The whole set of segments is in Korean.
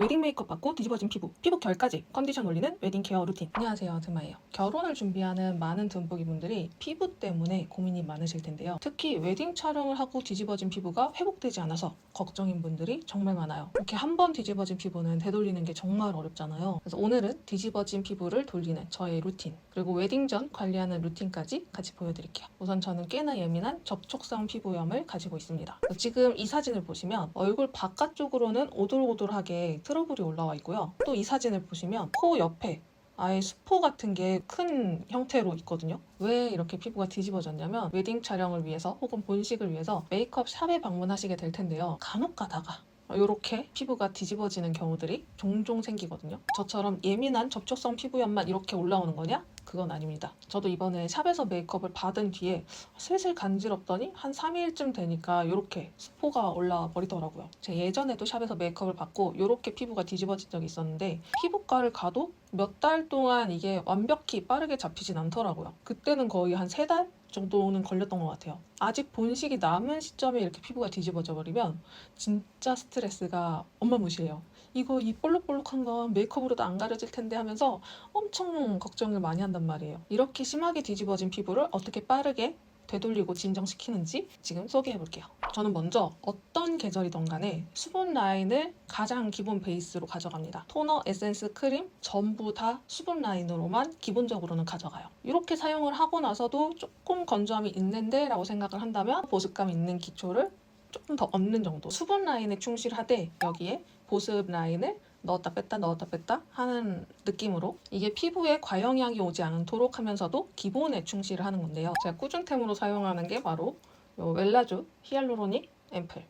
웨딩 메이크업 받고 뒤집어진 피부 결까지 컨디션 올리는 웨딩 케어 루틴. 안녕하세요, 드마예요. 결혼을 준비하는 많은 듬복이분들이 피부 때문에 고민이 많으실 텐데요. 특히 웨딩 촬영을 하고 뒤집어진 피부가 회복되지 않아서 걱정인 분들이 정말 많아요. 이렇게 한 번 뒤집어진 피부는 되돌리는 게 정말 어렵잖아요. 그래서 오늘은 뒤집어진 피부를 돌리는 저의 루틴, 그리고 웨딩 전 관리하는 루틴까지 같이 보여드릴게요. 우선 저는 꽤나 예민한 접촉성 피부염을 가지고 있습니다. 지금 이 사진을 보시면 얼굴 바깥쪽으로는 오돌오돌하게 트러블이 올라와 있고요. 또 이 사진을 보시면 코 옆에 아예 수포 같은 게 큰 형태로 있거든요. 왜 이렇게 피부가 뒤집어졌냐면 웨딩 촬영을 위해서 혹은 본식을 위해서 메이크업 샵에 방문하시게 될 텐데요. 간혹 가다가 이렇게 피부가 뒤집어지는 경우들이 종종 생기거든요. 저처럼 예민한 접촉성 피부염만 이렇게 올라오는 거냐? 그건 아닙니다. 저도 이번에 샵에서 메이크업을 받은 뒤에 슬슬 간지럽더니 한 3일쯤 되니까 이렇게 수포가 올라와 버리더라고요. 제가 예전에도 샵에서 메이크업을 받고 이렇게 피부가 뒤집어진 적이 있었는데 피부과를 가도 몇 달 동안 이게 완벽히 빠르게 잡히진 않더라고요. 그때는 거의 한 3달 정도는 걸렸던 것 같아요. 아직 본식이 남은 시점에 이렇게 피부가 뒤집어져 버리면 진짜 스트레스가 어마무시해요. 이거 이 볼록볼록한 건 메이크업으로도 안 가려질 텐데 하면서 엄청 걱정을 많이 한단 말이에요. 이렇게 심하게 뒤집어진 피부를 어떻게 빠르게 되돌리고 진정시키는지 지금 소개해 볼게요. 저는 먼저 어떤 계절이든 간에 수분 라인을 가장 기본 베이스로 가져갑니다. 토너, 에센스, 크림 전부 다 수분 라인으로만 기본적으로는 가져가요. 이렇게 사용을 하고 나서도 조금 건조함이 있는데 라고 생각을 한다면 보습감 있는 기초를 조금 더 얹는 정도. 수분 라인에 충실하되 여기에 보습 라인을 넣었다 뺐다 하는 느낌으로 이게 피부에 과영향이 오지 않도록 하면서도 기본에 충실을 하는 건데요. 제가 꾸준템으로 사용하는 게 바로 요 웰라쥬 히알루로닉 앰플,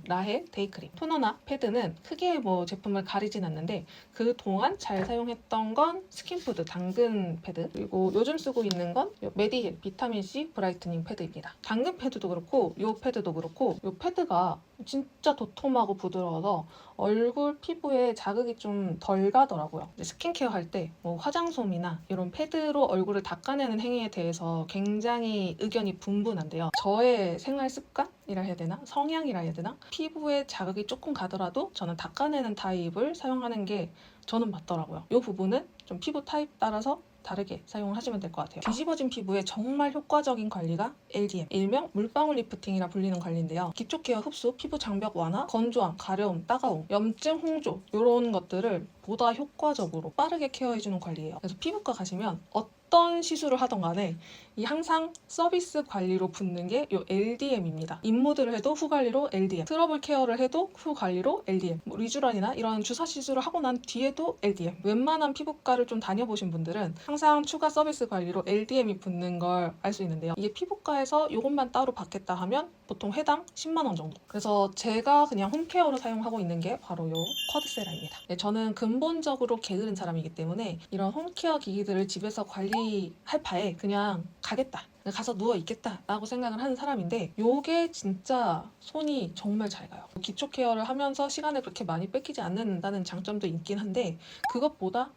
라헬 데이크림. 토너나 패드는 크게 뭐 제품을 가리진 않는데 그동안 잘 사용했던 건 스킨푸드 당근 패드, 그리고 요즘 쓰고 있는 건 메디힐 비타민C 브라이트닝 패드입니다. 당근 패드도 그렇고 요 패드도 그렇고 요 패드가 진짜 도톰하고 부드러워서 얼굴 피부에 자극이 좀 덜 가더라고요. 스킨케어 할 때 뭐 화장솜이나 이런 패드로 얼굴을 닦아내는 행위에 대해서 굉장히 의견이 분분한데요. 저의 생활 습관이라 해야 되나? 성향이라 해야 되나? 피부에 자극이 조금 가더라도 저는 닦아내는 타입을 사용하는 게 저는 맞더라고요. 이 부분은 좀 피부 타입 따라서 다르게 사용을 하시면 될 것 같아요. 뒤집어진 피부에 정말 효과적인 관리가 LDM, 일명 물방울 리프팅이라 불리는 관리인데요. 기초 케어 흡수, 피부 장벽 완화, 건조함, 가려움, 따가움, 염증 홍조 이런 것들을 보다 효과적으로 빠르게 케어해주는 관리예요. 그래서 피부과 가시면 어떤 시술을 하던 간에 이 항상 서비스 관리로 붙는 게 이 LDM입니다. 입모드를 해도 후 관리로 LDM, 트러블 케어를 해도 후 관리로 LDM, 뭐 리쥬란이나 이런 주사 시술을 하고 난 뒤에도 LDM. 웬만한 피부과를 좀 다녀보신 분들은 항상 추가 서비스 관리로 LDM이 붙는 걸 알 수 있는데요. 이게 피부과에서 이것만 따로 받겠다 하면 보통 해당 10만 원 정도. 그래서 제가 그냥 홈케어로 사용하고 있는 게 바로 이 쿼드세라입니다. 네, 저는 근본적으로 게으른 사람이기 때문에 이런 홈케어 기기들을 집에서 관리할 바에 그냥 가겠다, 가서 누워 있겠다 라고 생각을 하는 사람인데 요게 진짜 손이 정말 잘 가요. 기초 케어를 하면서 시간을 그렇게 많이 뺏기지 않는다는 장점도 있긴 한데 그것보다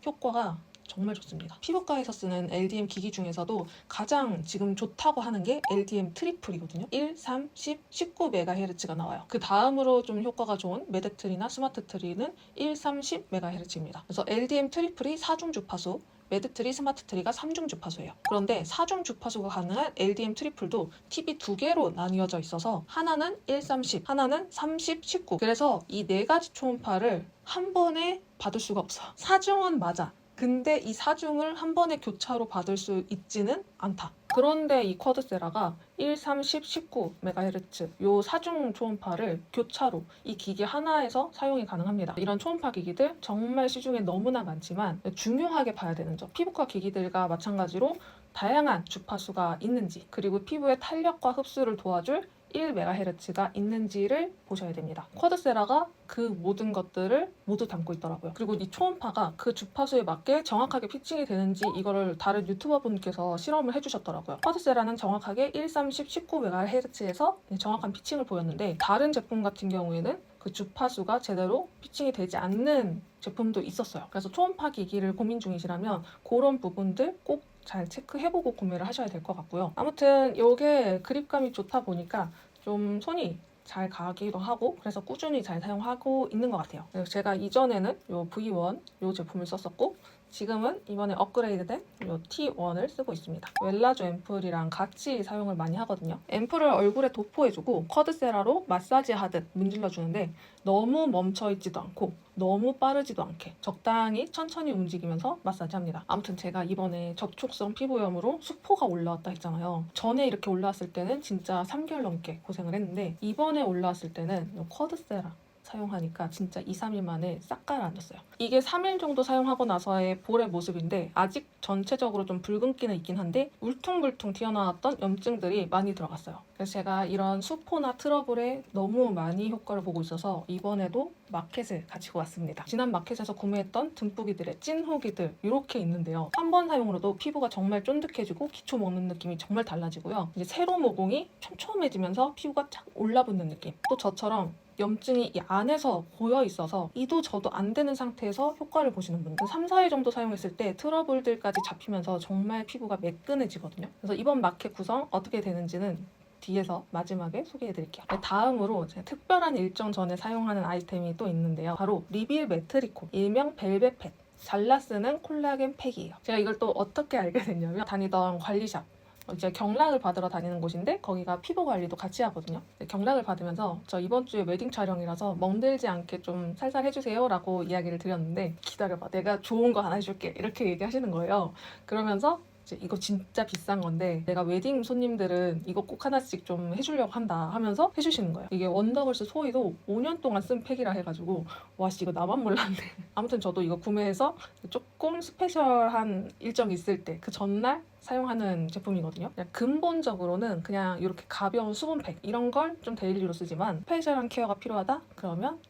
효과가 정말 좋습니다. 피부과에서 쓰는 LDM 기기 중에서도 가장 지금 좋다고 하는 게 LDM 트리플이거든요. 1, 3, 10, 19MHz가 나와요. 그 다음으로 좀 효과가 좋은 매드트리나 스마트트리는 1, 3, 10MHz입니다. 그래서 LDM 트리플이 4중 주파수, 매드트리, 스마트트리가 3중 주파수예요. 그런데 4중 주파수가 가능한 LDM 트리플도 팁이 2개로 나뉘어져 있어서 하나는 1, 3, 10, 하나는 30, 19. 그래서 이 4가지 초음파를 한 번에 받을 수가 없어. 4중은 맞아. 근데 이 4중을 한 번에 교차로 받을 수 있지는 않다. 그런데 이 쿼드세라가 1, 3, 10, 19MHz 요 4중 초음파를 교차로 이 기기 하나에서 사용이 가능합니다. 이런 초음파 기기들 정말 시중에 너무나 많지만 중요하게 봐야 되는 점, 피부과 기기들과 마찬가지로 다양한 주파수가 있는지, 그리고 피부의 탄력과 흡수를 도와줄 1MHz가 있는지를 보셔야 됩니다. 쿼드세라가 그 모든 것들을 모두 담고 있더라고요. 그리고 이 초음파가 그 주파수에 맞게 정확하게 피칭이 되는지 이거를 다른 유튜버 분께서 실험을 해주셨더라고요. 쿼드세라는 정확하게 1, 3, 10, 19MHz에서 정확한 피칭을 보였는데 다른 제품 같은 경우에는 그 주파수가 제대로 피칭이 되지 않는 제품도 있었어요. 그래서 초음파 기기를 고민 중이시라면 그런 부분들 꼭 잘 체크해보고 구매를 하셔야 될 것 같고요. 아무튼 이게 그립감이 좋다 보니까 좀 손이 잘 가기도 하고 그래서 꾸준히 잘 사용하고 있는 것 같아요. 그래서 제가 이전에는 요 V1 요 제품을 썼었고 지금은 이번에 업그레이드된 이 T1을 쓰고 있습니다. 웰라조 앰플이랑 같이 사용을 많이 하거든요. 앰플을 얼굴에 도포해주고 쿼드세라로 마사지하듯 문질러주는데 너무 멈춰있지도 않고 너무 빠르지도 않게 적당히 천천히 움직이면서 마사지합니다. 아무튼 제가 이번에 접촉성 피부염으로 수포가 올라왔다 했잖아요. 전에 이렇게 올라왔을 때는 진짜 3개월 넘게 고생을 했는데 이번에 올라왔을 때는 이 쿼드세라 사용하니까 진짜 2, 3일 만에 싹 가라앉았어요. 이게 3일 정도 사용하고 나서의 볼의 모습인데 아직 전체적으로 좀 붉은기는 있긴 한데 울퉁불퉁 튀어나왔던 염증들이 많이 들어갔어요. 그래서 제가 이런 수포나 트러블에 너무 많이 효과를 보고 있어서 이번에도 마켓을 가지고 왔습니다. 지난 마켓에서 구매했던 듬뿌기들의 찐 후기들 이렇게 있는데요. 한 번 사용으로도 피부가 정말 쫀득해지고 기초 먹는 느낌이 정말 달라지고요. 이제 세로 모공이 촘촘해지면서 피부가 착 올라붙는 느낌. 또 저처럼 염증이 이 안에서 고여 있어서 이도 저도 안 되는 상태에서 효과를 보시는 분들 3, 4일 정도 사용했을 때 트러블들까지 잡히면서 정말 피부가 매끈해지거든요. 그래서 이번 마켓 구성 어떻게 되는지는 뒤에서 마지막에 소개해드릴게요. 다음으로 제가 특별한 일정 전에 사용하는 아이템이 또 있는데요. 바로 리빌 매트리코, 일명 벨벳팩. 잘라 쓰는 콜라겐 팩이에요. 제가 이걸 또 어떻게 알게 됐냐면 다니던 관리샵 이제 경락을 받으러 다니는 곳인데 거기가 피부 관리도 같이 하거든요. 경락을 받으면서 저 이번 주에 웨딩 촬영이라서 멍들지 않게 좀 살살 해주세요 라고 이야기를 드렸는데 기다려봐 내가 좋은 거 하나 해줄게 이렇게 얘기하시는 거예요. 그러면서 이제 이거 진짜 비싼 건데 내가 웨딩 손님들은 이거 꼭 하나씩 좀 해주려고 한다 하면서 해주시는 거예요. 이게 원더걸스 소희도 5년 동안 쓴 팩이라 해가지고 와씨 이거 나만 몰랐네. 아무튼 저도 이거 구매해서 조금 스페셜한 일정이 있을 때 그 전날 사용하는 제품이거든요. 그냥 근본적으로는 그냥 이렇게 가벼운 수분팩 이런 걸 좀 데일리로 쓰지만 스페셜한 케어가 필요하다? 그러면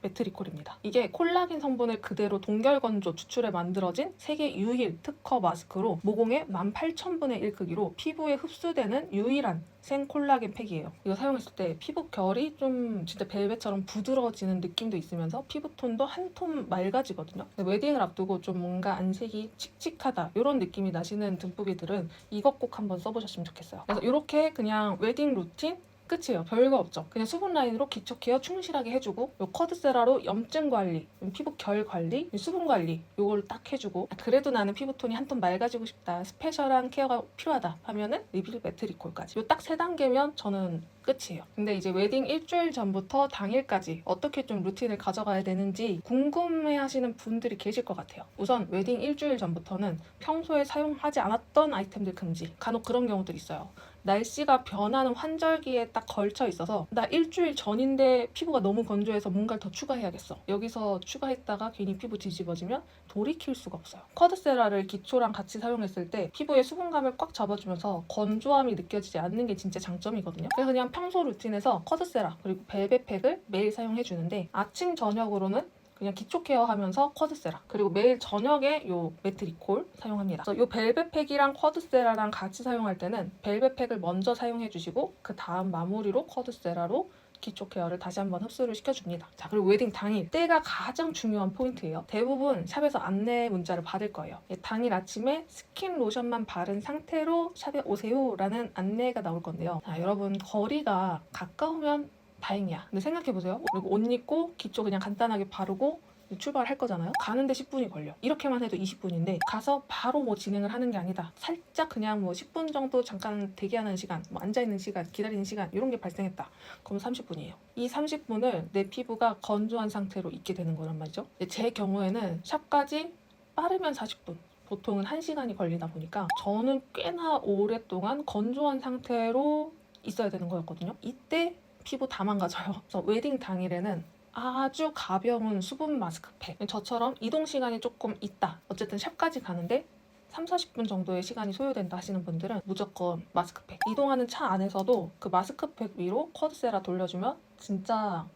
매트리콜입니다. 이게 콜라겐 성분을 그대로 동결건조 추출해 만들어진 세계 유일 특허 마스크로 모공의 18,000분의 1 크기로 피부에 흡수되는 유일한 생 콜라겐 팩이에요. 이거 사용했을 때 피부 결이 좀 진짜 벨벳처럼 부드러워지는 느낌도 있으면서 피부톤도 한 톤 맑아지거든요. 웨딩을 앞두고 좀 뭔가 안색이 칙칙하다 이런 느낌이 나시는 듬뿌기들은 이것 꼭 한번 써보셨으면 좋겠어요. 그래서 이렇게 그냥 웨딩 루틴 끝이에요. 별거 없죠. 그냥 수분 라인으로 기초 케어 충실하게 해주고 요 쿼드세라로 염증 관리, 피부 결 관리, 수분 관리 요걸 딱 해주고 그래도 나는 피부톤이 한 톤 맑아지고 싶다. 스페셜한 케어가 필요하다 하면은 리빌 매트리콜까지 요 딱 3단계면 저는 끝이에요. 근데 이제 웨딩 일주일 전부터 당일까지 어떻게 좀 루틴을 가져가야 되는지 궁금해하시는 분들이 계실 것 같아요. 우선 웨딩 일주일 전부터는 평소에 사용하지 않았던 아이템들 금지. 간혹 그런 경우들이 있어요. 날씨가 변하는 환절기에 딱 걸쳐 있어서 나 일주일 전인데 피부가 너무 건조해서 뭔가를 더 추가해야겠어. 여기서 추가했다가 괜히 피부 뒤집어지면 돌이킬 수가 없어요. 쿼드세라를 기초랑 같이 사용했을 때 피부의 수분감을 꽉 잡아주면서 건조함이 느껴지지 않는 게 진짜 장점이거든요. 그래서 그냥 평소 루틴에서 쿼드세라 그리고 벨벳팩을 매일 사용해주는데 아침 저녁으로는 그냥 기초 케어하면서 쿼드세라 그리고 매일 저녁에 요 매트리콜 사용합니다. 그래서 요 벨벳팩이랑 쿼드세라랑 같이 사용할 때는 벨벳팩을 먼저 사용해 주시고 그 다음 마무리로 쿼드세라로 기초 케어를 다시 한번 흡수를 시켜줍니다. 자 그리고 웨딩 당일 때가 가장 중요한 포인트예요. 대부분 샵에서 안내 문자를 받을 거예요. 당일 아침에 스킨 로션만 바른 상태로 샵에 오세요 라는 안내가 나올 건데요. 자 여러분 거리가 가까우면 다행이야. 근데 생각해보세요. 그리고 옷 입고 기초 그냥 간단하게 바르고 출발할 거잖아요. 가는데 10분이 걸려. 이렇게만 해도 20분인데 가서 바로 뭐 진행을 하는 게 아니다. 살짝 그냥 뭐 10분 정도 잠깐 대기하는 시간, 뭐 앉아있는 시간, 기다리는 시간 이런 게 발생했다. 그럼 30분이에요. 이 30분을 내 피부가 건조한 상태로 있게 되는 거란 말이죠. 제 경우에는 샵까지 빠르면 40분. 보통은 1시간이 걸리다 보니까 저는 꽤나 오랫동안 건조한 상태로 있어야 되는 거였거든요. 이때 피부 다 망가져요. 그래서 웨딩 당일에는 아주 가벼운 수분 마스크팩 저처럼 이동 시간이 조금 있다. 어쨌든 샵까지 가는데 3, 40분 정도의 시간이 소요된다 하시는 분들은 무조건 마스크팩 이동하는 차 안에서도 그 마스크팩 위로 쿼드세라 돌려주면 진짜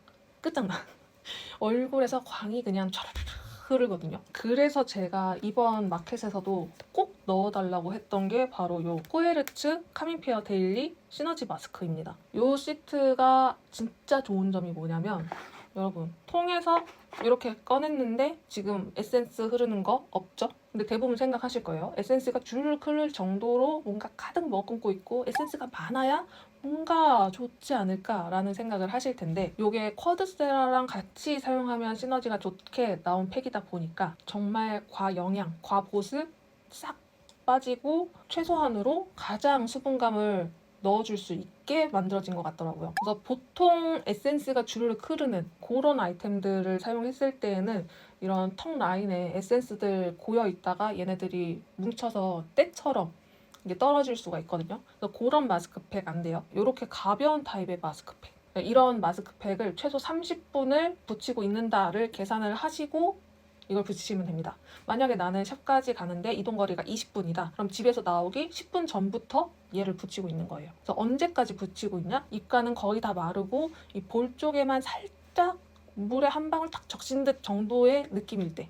끝장나. 얼굴에서 광이 그냥 촤르르 흐르거든요. 그래서 제가 이번 마켓에서도 꼭 넣어달라고 했던 게 바로 요 코에르츠 카밍페어 데일리 시너지 마스크입니다. 요 시트가 진짜 좋은 점이 뭐냐면 여러분 통에서 이렇게 꺼냈는데 지금 에센스 흐르는 거 없죠? 근데 대부분 생각하실 거예요. 에센스가 줄줄 흐를 정도로 뭔가 가득 머금고 있고 에센스가 많아야 뭔가 좋지 않을까라는 생각을 하실 텐데 이게 쿼드세라랑 같이 사용하면 시너지가 좋게 나온 팩이다 보니까 정말 과영양, 과보습 싹 빠지고 최소한으로 가장 수분감을 넣어줄 수 있게 만들어진 것 같더라고요. 그래서 보통 에센스가 주르륵 흐르는 그런 아이템들을 사용했을 때에는 이런 턱 라인에 에센스들 고여 있다가 얘네들이 뭉쳐서 때처럼 이게 떨어질 수가 있거든요. 그래서 그런 마스크팩 안 돼요. 이렇게 가벼운 타입의 마스크팩. 이런 마스크팩을 최소 30분을 붙이고 있는다를 계산을 하시고 이걸 붙이시면 됩니다. 만약에 나는 샵까지 가는데 이동거리가 20분이다. 그럼 집에서 나오기 10분 전부터 얘를 붙이고 있는 거예요. 그래서 언제까지 붙이고 있냐? 입가는 거의 다 마르고 이 볼 쪽에만 살짝 물에 한 방울 딱 적신 듯 정도의 느낌일 때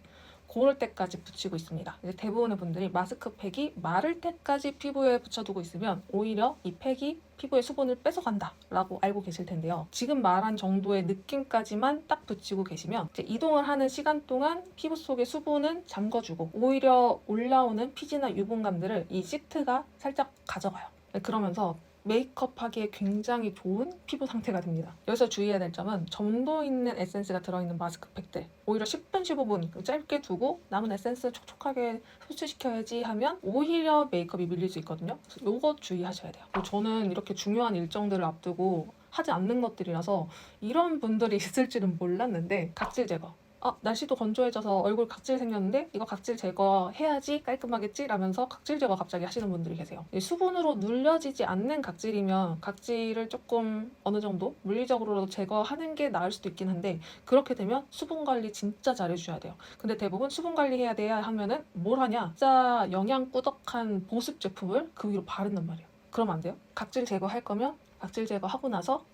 그럴 때까지 붙이고 있습니다. 이제 대부분의 분들이 마스크팩이 마를 때까지 피부에 붙여두고 있으면 오히려 이 팩이 피부의 수분을 뺏어간다 라고 알고 계실 텐데요. 지금 말한 정도의 느낌까지만 딱 붙이고 계시면 이제 이동을 하는 시간 동안 피부 속의 수분은 잠궈주고 오히려 올라오는 피지나 유분감들을 이 시트가 살짝 가져가요. 그러면서 메이크업 하기에 굉장히 좋은 피부 상태가 됩니다. 여기서 주의해야 될 점은 점도 있는 에센스가 들어있는 마스크팩들 오히려 10분, 15분 짧게 두고 남은 에센스 촉촉하게 흡수시켜야지 하면 오히려 메이크업이 밀릴 수 있거든요. 그래서 요거 주의하셔야 돼요. 저는 이렇게 중요한 일정들을 앞두고 하지 않는 것들이라서 이런 분들이 있을 줄은 몰랐는데 각질 제거 날씨도 건조해져서 얼굴 각질 생겼는데 이거 각질 제거해야지 깔끔하겠지? 라면서 각질 제거 갑자기 하시는 분들이 계세요. 수분으로 눌려지지 않는 각질이면 각질을 조금 어느 정도 물리적으로라도 제거하는 게 나을 수도 있긴 한데 그렇게 되면 수분 관리 진짜 잘해주셔야 돼요. 근데 대부분 수분 관리해야 돼야 하면은 뭘 하냐? 진짜 영양 꾸덕한 보습 제품을 그 위로 바른단 말이에요. 그러면 안 돼요. 각질 제거할 거면 각질 제거하고 나서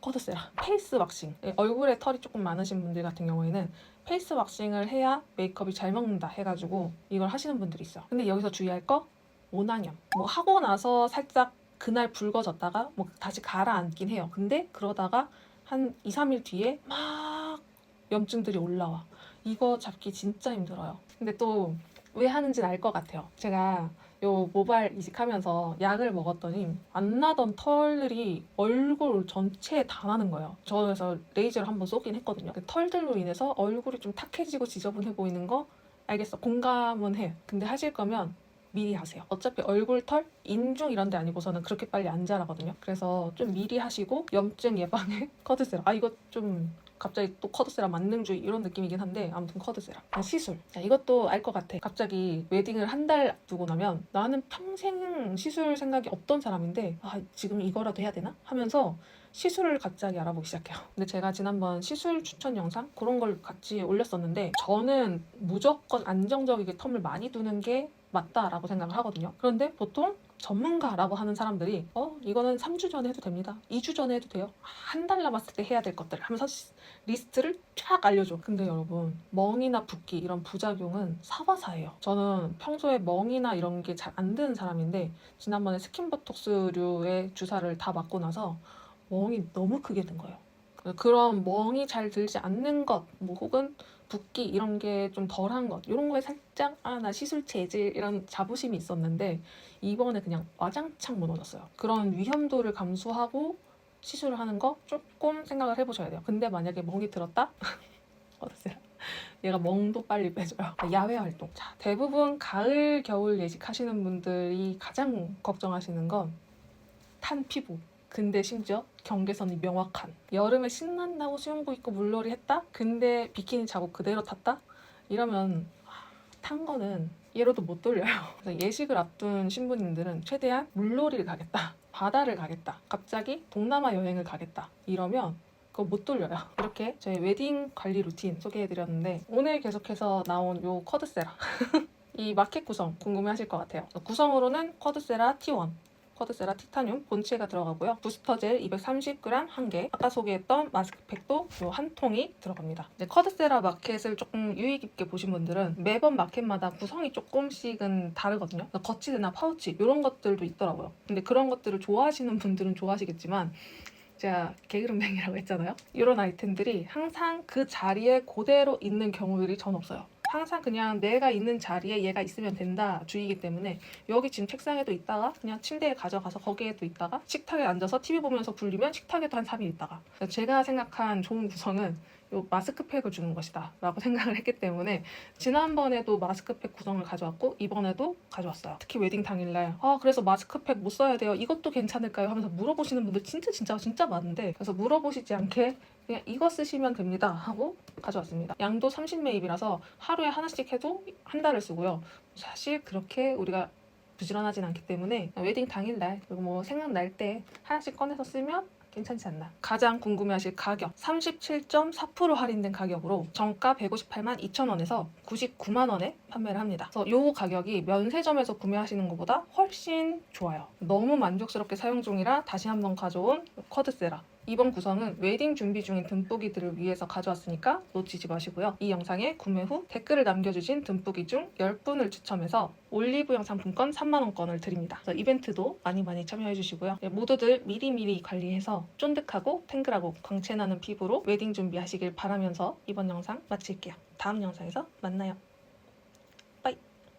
쿼드세라 페이스 왁싱. 얼굴에 털이 조금 많으신 분들 같은 경우에는 페이스 왁싱을 해야 메이크업이 잘 먹는다 해가지고 이걸 하시는 분들이 있어요. 근데 여기서 주의할 거 모낭염. 뭐 하고 나서 살짝 그날 붉어졌다가 뭐 다시 가라앉긴 해요. 근데 그러다가 한 2, 3일 뒤에 막 염증들이 올라와. 이거 잡기 진짜 힘들어요. 근데 또 왜 하는지는 알 것 같아요. 제가 요 모발 이식하면서 약을 먹었더니 안 나던 털들이 얼굴 전체에 다 나는 거예요. 저 그래서 레이저를 한번 쏘긴 했거든요. 그 털들로 인해서 얼굴이 좀 탁해지고 지저분해 보이는 거 알겠어. 공감은 해. 근데 하실 거면 미리 하세요. 어차피 얼굴 털, 인중 이런 데 아니고서는 그렇게 빨리 안 자라거든요. 그래서 좀 미리 하시고 염증 예방에 쿼드세라. 이거 좀 갑자기 또 쿼드세라 만능주의 이런 느낌이긴 한데 아무튼 쿼드세라. 시술. 이것도 알 것 같아. 갑자기 웨딩을 한 달 두고 나면 나는 평생 시술 생각이 없던 사람인데 지금 이거라도 해야 되나? 하면서 시술을 갑자기 알아보기 시작해요. 근데 제가 지난번 시술 추천 영상 그런 걸 같이 올렸었는데 저는 무조건 안정적이게 텀을 많이 두는 게 맞다라고 생각을 하거든요. 그런데 보통 전문가라고 하는 사람들이 이거는 3주 전에 해도 됩니다. 2주 전에 해도 돼요. 한 달 남았을 때 해야 될 것들 하면서 리스트를 쫙 알려줘. 근데 여러분 멍이나 붓기 이런 부작용은 사바사예요. 저는 평소에 멍이나 이런 게 잘 안 드는 사람인데 지난번에 스킨보톡스류의 주사를 다 맞고 나서 멍이 너무 크게 든 거예요. 그런 멍이 잘 들지 않는 것, 뭐 혹은 붓기 이런 게 좀 덜한 것 이런 거에 살짝 나 시술 체질 이런 자부심이 있었는데 이번에 그냥 와장창 무너졌어요. 그런 위험도를 감수하고 시술을 하는 거 조금 생각을 해보셔야 돼요. 근데 만약에 멍이 들었다? 어떠세요? 얘가 멍도 빨리 빼줘요. 야외 활동. 자, 대부분 가을, 겨울 예식하시는 분들이 가장 걱정하시는 건 탄 피부. 근데 심지어 경계선이 명확한. 여름에 신난다고 수영복 입고 물놀이 했다? 근데 비키니 자국 그대로 탔다? 이러면 탄 거는 얘로도 못 돌려요. 그래서 예식을 앞둔 신부님들은 최대한 물놀이를 가겠다. 바다를 가겠다. 갑자기 동남아 여행을 가겠다. 이러면 그거 못 돌려요. 이렇게 저희 웨딩 관리 루틴 소개해드렸는데 오늘 계속해서 나온 요 쿼드세라 이 마켓 구성 궁금해하실 것 같아요. 구성으로는 쿼드세라 T1 쿼드세라 티타늄 본체가 들어가고요. 부스터 젤 230g 1개. 아까 소개했던 마스크팩도 요 한 통이 들어갑니다. 쿼드세라 마켓을 조금 유의 깊게 보신 분들은 매번 마켓마다 구성이 조금씩은 다르거든요. 거치대나 파우치 이런 것들도 있더라고요. 근데 그런 것들을 좋아하시는 분들은 좋아하시겠지만 제가 게으름뱅이라고 했잖아요. 이런 아이템들이 항상 그 자리에 그대로 있는 경우들이 전 없어요. 항상 그냥 내가 있는 자리에 얘가 있으면 된다 주의이기 때문에 여기 지금 책상에도 있다가 그냥 침대에 가져가서 거기에도 있다가 식탁에 앉아서 TV 보면서 굴리면 식탁에도 한 3일 있다가 제가 생각한 좋은 구성은 요 마스크팩을 주는 것이다 라고 생각을 했기 때문에 지난번에도 마스크팩 구성을 가져왔고 이번에도 가져왔어요. 특히 웨딩 당일날 그래서 마스크팩 못 써야 돼요, 이것도 괜찮을까요 하면서 물어보시는 분들 진짜 많은데, 그래서 물어보시지 않게 그냥 이거 쓰시면 됩니다 하고 가져왔습니다. 양도 30매입이라서 하루에 하나씩 해도 한 달을 쓰고요. 사실 그렇게 우리가 부지런하진 않기 때문에 웨딩 당일날 그리고 뭐 생각날 때 하나씩 꺼내서 쓰면 괜찮지 않나. 가장 궁금해하실 가격 37.4% 할인된 가격으로 정가 158만 2천원에서 99만 원에 판매를 합니다. 그래서 이 가격이 면세점에서 구매하시는 것보다 훨씬 좋아요. 너무 만족스럽게 사용 중이라 다시 한번 가져온 쿼드세라. 이번 구성은 웨딩 준비 중인 듬뿌기들을 위해서 가져왔으니까 놓치지 마시고요. 이 영상에 구매 후 댓글을 남겨주신 듬뿌기 중 10분을 추첨해서 올리브영 상품권 3만원권을 드립니다. 그래서 이벤트도 많이 참여해주시고요. 모두들 미리미리 관리해서 쫀득하고 탱글하고 광채나는 피부로 웨딩 준비하시길 바라면서 이번 영상 마칠게요. 다음 영상에서 만나요.